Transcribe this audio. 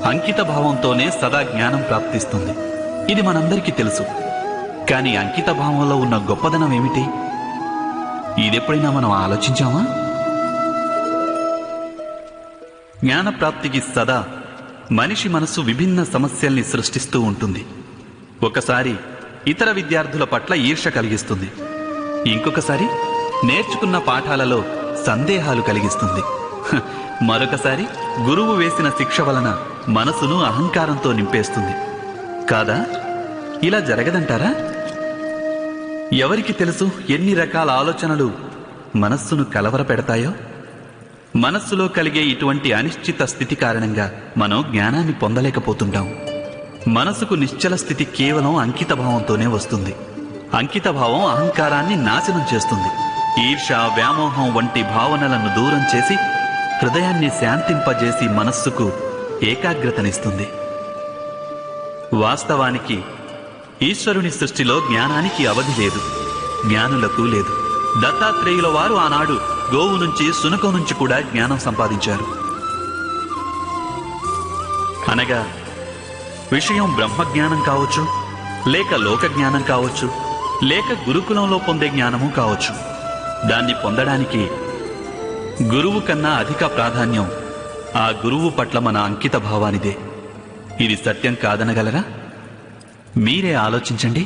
అంకిత భావంతోనే సదా జ్ఞానం ప్రాప్తిస్తుంది. ఇది మనందరికీ తెలుసు. కానీ అంకిత భావంలో ఉన్న గొప్పదనం ఏమిటి? ఇదెప్పుడైనా మనం ఆలోచించామా? జ్ఞానప్రాప్తికి సదా మనిషి మనసు విభిన్న సమస్యల్ని సృష్టిస్తూ ఉంటుంది. ఒకసారి ఇతర విద్యార్థుల పట్ల ఈర్ష్య కలిగిస్తుంది, ఇంకొకసారి నేర్చుకున్న పాఠాలలో సందేహాలు కలిగిస్తుంది, మరొకసారి గురువు వేసిన శిక్ష వలన మనసును అహంకారంతో నింపేస్తుంది. కాదా? ఇలా జరగదంటారా? ఎవరికి తెలుసు ఎన్ని రకాల ఆలోచనలు మనస్సును కలవరపెడతాయో? మనస్సులో కలిగే ఇటువంటి అనిశ్చిత స్థితి కారణంగా మనం జ్ఞానాన్ని పొందలేకపోతుంటాం. మనసుకు నిశ్చల స్థితి కేవలం అంకిత భావంతోనే వస్తుంది. అంకిత భావం అహంకారాన్ని నాశనం చేస్తుంది. ఈర్ష, వ్యామోహం వంటి భావనలను దూరం చేసి హృదయాన్ని శాంతింపజేసి మనస్సుకు ఏకాగ్రతనిస్తుంది. వాస్తవానికి ఈశ్వరుని సృష్టిలో జ్ఞానానికి అవధి లేదు, జ్ఞానులకు లేదు. దత్తాత్రేయుల వారు ఆనాడు గోవు నుంచి, శునకం నుంచి కూడా జ్ఞానం సంపాదించారు. అనగా విషయం బ్రహ్మజ్ఞానం కావచ్చు, లేక లోక జ్ఞానం కావచ్చు, లేక గురుకులంలో పొందే జ్ఞానము కావచ్చు. దాన్ని పొందడానికి గురువు కన్నా అధిక ప్రాధాన్యం ఆ గురువు పట్ల మన అంకిత భావానిదే. ఇది సత్యం కాదనగలరా? మీరే ఆలోచించండి.